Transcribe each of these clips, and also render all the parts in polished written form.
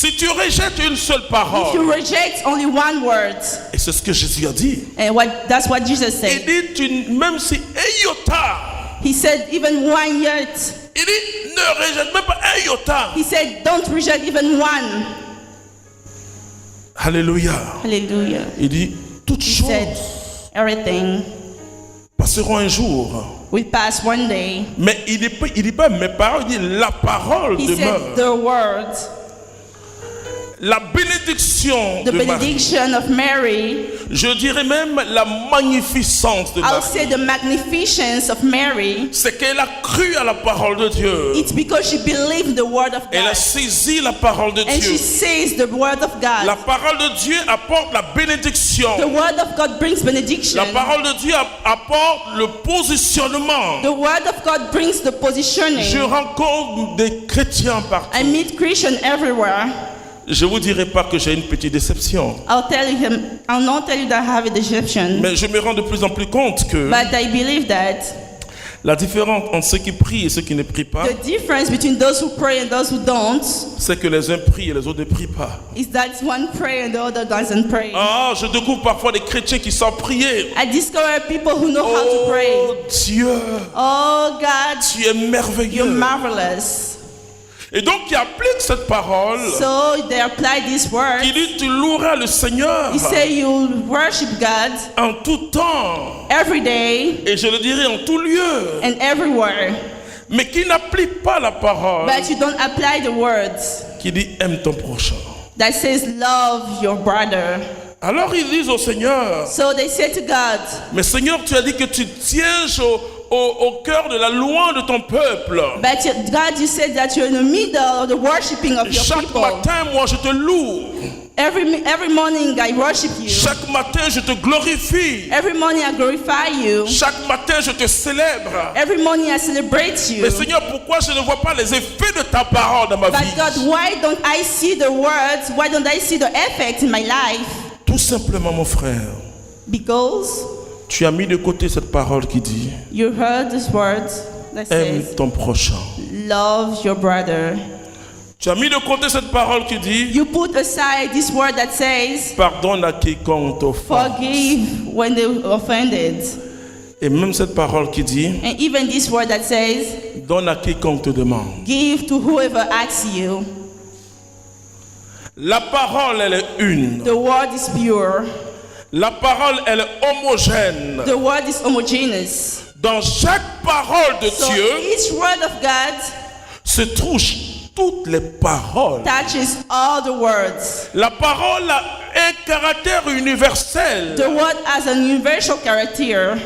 Si tu rejettes une seule If parole, you reject only one word, et c'est ce que Jésus a dit, and that's what Jesus il said. dit, même si un iota, He said, even 1 yet. il dit, ne rejette même pas un iota. He said, don't reject even one. Alléluia. Hallelujah. Il dit, toutes He said, choses everything passeront un jour. will pass one day. Mais il dit pas mes paroles, il dit la parole He demeure. said, the word, La bénédiction the de Marie. benediction of Mary, Je dirais même la magnificence de I'll Marie. say the magnificence of Mary. C'est qu'elle a cru à la parole de Dieu. It's because she believed the word of Elle a God. saisi la parole de And Dieu. she says the word of La God. parole de Dieu apporte la bénédiction. The word of God brings benediction. La parole de Dieu apporte le positionnement. The word of God brings the Je positioning. rencontre des chrétiens partout. I meet Christians everywhere. Je ne vous dirai pas que j'ai une petite déception. I'll not tell you that I have a deception. Mais je me rends de plus en plus compte que But I believe that la différence entre ceux qui prient et ceux qui ne prient pas, the difference between those who pray and those who don't c'est que les uns prient et les autres ne prient pas. is that one pray and the other doesn't pray. Ah, je découvre parfois des chrétiens qui savent prier. I discover people who know how to pray. Oh Dieu, Oh God, tu es merveilleux. you're marvelous. Et donc il applique cette parole So they apply this word. qui dit tu loueras le Seigneur He say you worship God en tout temps every day et je le dirai en tout lieu, and everywhere. mais qui n'applique pas la parole But you don't apply the words qui dit aime ton prochain. that says love your brother. Alors ils disent au Seigneur, So they say to God, mais Seigneur, tu as dit que tu tiens au cœur de la louange de ton peuple. but God, you said that you're in the middle of the worshiping of your Chaque people. matin, moi, je te loue. Every morning I worship you. Chaque matin, je te glorifie. Every morning I glorify you. Chaque matin, je te célèbre. Every morning I celebrate you. Mais Seigneur, pourquoi je ne vois pas les effets de ta parole dans ma But vie? God, why don't I see the words? Why don't I see the effect in my life? Tout simplement, mon frère, Because tu as mis de côté cette parole qui dit you heard this word that aime says ton prochain. love your brother. Tu as mis de côté cette parole qui dit You put aside this word that says pardonne à quiconque t'offense. forgive when they offended. Et même cette parole qui dit And even this word that says donne à quiconque te demande. give to whoever asks you. La parole, elle est une. The word is pure. La parole, elle est homogène. The word is homogeneous. Dans chaque parole de So Dieu each word of God se trouvent toutes les paroles. touches all the words. La parole a un caractère universel. The word has an universal character.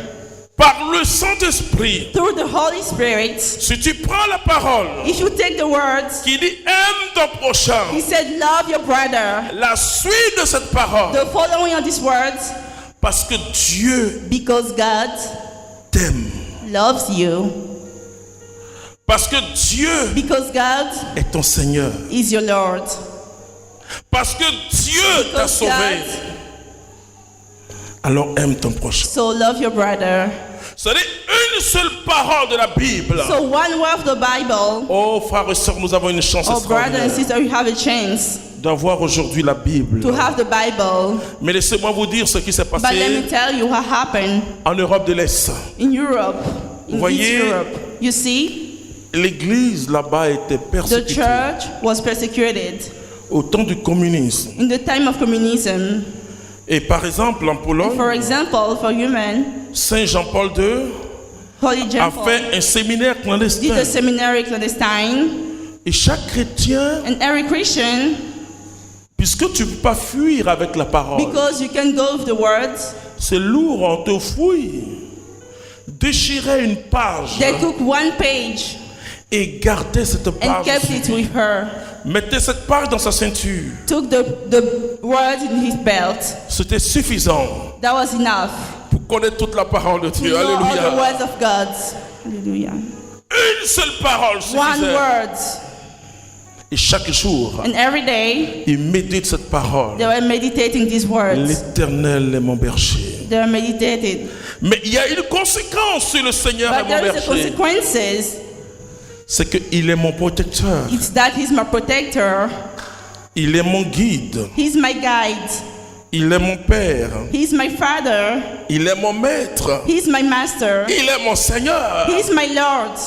Par le Saint-Esprit, Through the Holy Spirit, si tu prends la parole if you take the words, qui dit aime ton prochain, he said, love your brother. la suite de cette parole, The following of these words, parce que Dieu because God t'aime, loves you, parce que Dieu because God est ton Seigneur, is your Lord, parce que Dieu t'a because sauvé, God, alors aime ton prochain. so love your brother. C'est une seule parole de la Bible. So one word of the Bible, Oh frères et sœurs, nous avons une chance oh brother and extraordinaire sister, you have a chance d'avoir aujourd'hui la Bible. to have the Bible. Mais laissez-moi vous dire ce qui s'est But let me passé tell you what happened en Europe de l'Est. in Europe, in Voyez, East Europe. You see, L'église là-bas était the persécutée church was persecuted au temps du communisme. in the time of communism. Et par exemple, en Pologne, For example, for human, Saint Jean-Paul II Holy John a Paul fait un séminaire did clandestin. a seminary clandestine, Et chaque chrétien, and every Christian, puisque tu ne peux pas fuir avec la parole, because you can go with the words, c'est lourd, on te fouille. Déchirait une page they took one page et gardait cette and page. kept it with her, Mettez cette page dans sa ceinture. took the word in his belt. C'était suffisant That was enough pour connaître toute la parole de to Dieu. know all the Alléluia. words of God. Hallelujah. Une seule parole One suffisait. word. Et chaque jour, And every day, il médite cette parole. they were meditating these words. L'Éternel est mon berger. They were meditated. Mais il y a une conséquence sur le Seigneur est But mon there is a berger. consequences. C'est qu'il est mon protecteur. It's that he's my protector. Il est mon guide. He's my guide. Il est mon père. He's my father. Il est mon maître. He's my master. Il est mon Seigneur. He's my Lord.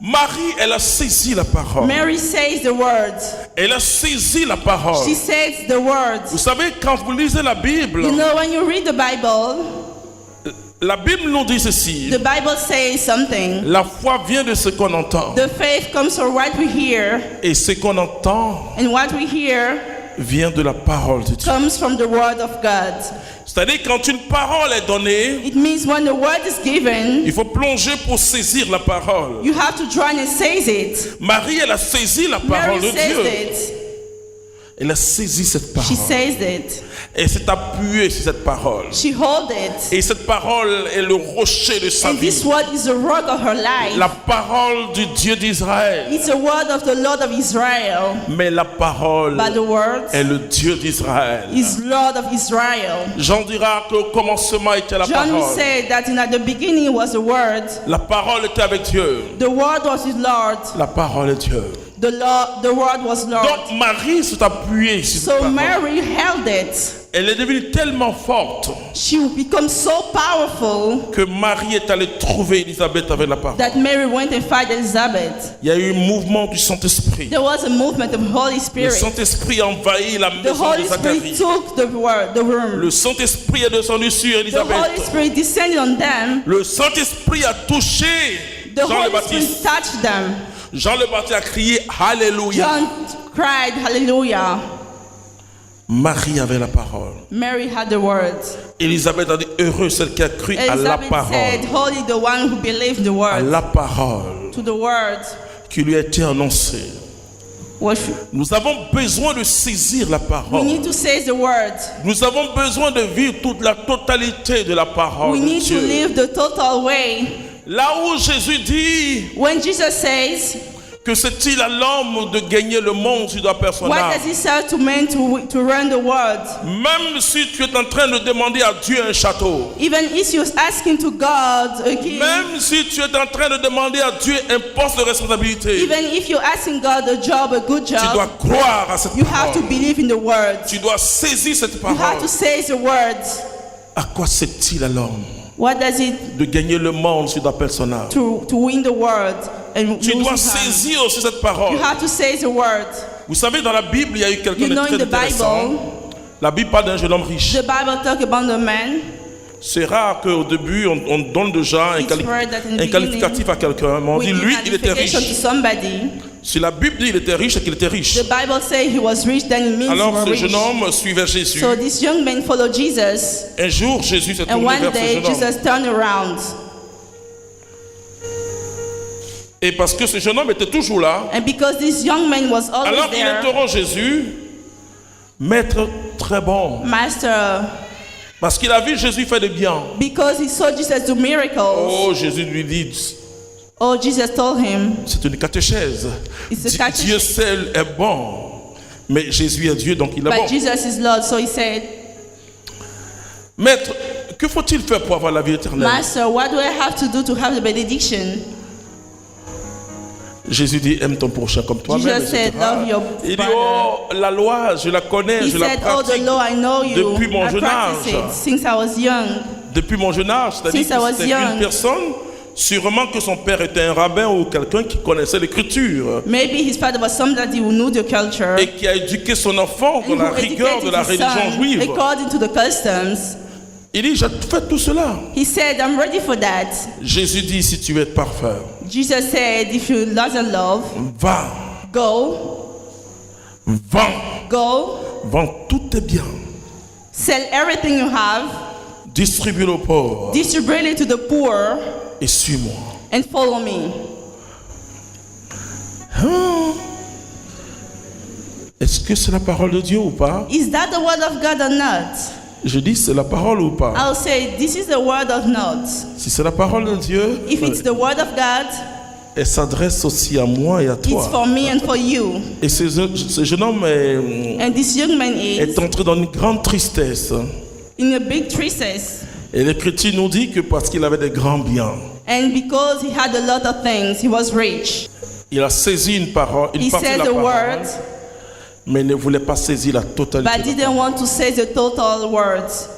Marie, elle a saisi la parole. Mary says the word. Elle a saisi la parole. She says the word. Vous savez, quand vous lisez la Bible, You know, when you read the Bible nous dit ceci. the Bible says something. La foi vient de ce qu'on entend. The faith comes from what we hear, Et ce qu'on entend and what we hear vient de la parole de Dieu. comes from the word of God. C'est-à-dire, quand une parole est donnée, It means when the word is given, il faut plonger pour saisir la parole. you have to join and says it. Marie, elle a saisi la parole Mary de says Dieu. it. Elle a saisi cette She parole. says it. Elle s'est appuyée sur cette parole. She holds it. Et cette parole est le rocher de sa And vie. this word is the rock of her life. La parole du Dieu d'Israël. It's the word of the Lord of Israel. Mais la parole But the word est le Dieu d'Israël. is Lord of Israel. Jean dira qu'au commencement était la John parole. said that at the beginning was the word. La parole était avec Dieu. The word was with Lord. La parole est Dieu. The word was Lord. Donc Marie s'est appuyée sur cette So parole. Mary held it. Elle est devenue tellement forte She becomes so powerful que Marie est allée trouver Élisabeth avec la parole. that Mary went and found Elizabeth. Il y a eu un mouvement du Saint-Esprit. There was a movement of Holy Le Spirit. Saint-Esprit a envahi la The maison Holy de Spirit Zacharie. took the room. Le Saint-Esprit est descendu sur The Holy Élisabeth. Spirit descended on them. Le Saint-Esprit a touché The Jean le Holy Spirit Baptiste. touched them. Jean le Baptiste a crié Alléluia. John cried, Hallelujah. Marie avait la parole. Mary had the words. Élisabeth a dit heureux celle qui a cru à la Elizabeth parole. said, Holy the one who believed the À word. la parole To the word. qui lui a été annoncée. Worship. Nous avons besoin de saisir la We parole. need to say the word. Nous avons besoin de vivre toute la totalité de la parole We de need to Dieu. live the total way. Là où Jésus dit When Jesus says, que c'est-il à l'homme de gagner le monde si doit perdre son what âme. does he say to men to run the world? Même si tu es en train de demander à Dieu un château, Even if you're asking to God a king, même si tu es en train de demander à Dieu un poste de responsabilité, even if you're asking God a job, a good tu dois job, croire à cette you have to parole. believe in the word. Tu dois saisir cette You have parole. to say the word. À quoi sert-il à l'homme What does it de gagner le monde si doit perdre son âme? to win the world and Tu lose dois his hand? saisir aussi cette parole. You have to say the word. Vous savez, dans la Bible, il y a eu quelqu'un You de know, très in the intéressant. Bible, La Bible parle d'un jeune homme riche. the Bible talk about the man. C'est rare qu'au début, on donne déjà un, It's rare that in the un qualificatif à quelqu'un. Mais on We dit, give lui, il était riche. identification to somebody. Si la Bible dit qu'il était riche, c'est qu'il était riche. The Bible says he was rich, then it means Alors he was ce rich. jeune homme suivait Jésus. So this young man followed Jesus, Un jour, Jésus s'est and tourné one vers ce day jeune homme. Jesus turned around. Et parce que ce jeune homme était toujours là, And because this young man was always alors il there, interroge Jésus, maître très bon. Master, Parce qu'il a vu Jésus faire des biens. because he saw Jesus do miracles. Oh, Jésus lui dit, Oh, Jesus told him, c'est une catéchèse. It's a catechism. Dieu seul est bon. Mais Jésus est Dieu, donc il est but bon. Jesus is Lord. So he said, Maître, que faut-il faire pour avoir la vie éternelle? Master, what do I have to do to have the benediction? Jésus dit, aime ton prochain comme toi-même. Jesus said, etc. love your Il dit, brother. oh, la loi, je la connais, He je la said, oh, the pratique law, I know you. depuis mon I jeune practice âge. it since I was young. Depuis mon jeune âge, c'est-à-dire Since I was que c'était young. une personne, sûrement que son père était un rabbin ou quelqu'un qui connaissait l'écriture Maybe his father was somebody who knew the culture. et qui a éduqué son enfant dans And la who rigueur de educated la his religion son juive. according to the customs. Il dit, j'ai fait tout cela. He said, I'm ready for that. Jésus dit, si tu es parfait, Jesus said, if you doesn't love, va, go, vends tous tes biens, sell everything you have, distribue aux pauvres distribute it to the poor, et suis-moi. and follow me. Est-ce que c'est la parole de Dieu ou pas? Is that the word of God or not? Je dis, c'est la parole ou pas? I'll say, this is the word or not. Si c'est la parole de Dieu, If it's the word of God, elle s'adresse aussi à moi et à it's toi. for me and for you. Et ce jeune homme And this young man is est entré dans une grande tristesse. in a big tristesse. Et l'Écriture nous dit que parce qu'il avait des grands biens, And because he had a lot of things, he was rich. il a saisi une parole, He une partie de said la the parole, word, mais ne voulait pas saisir la but totalité. didn't want to say the total words.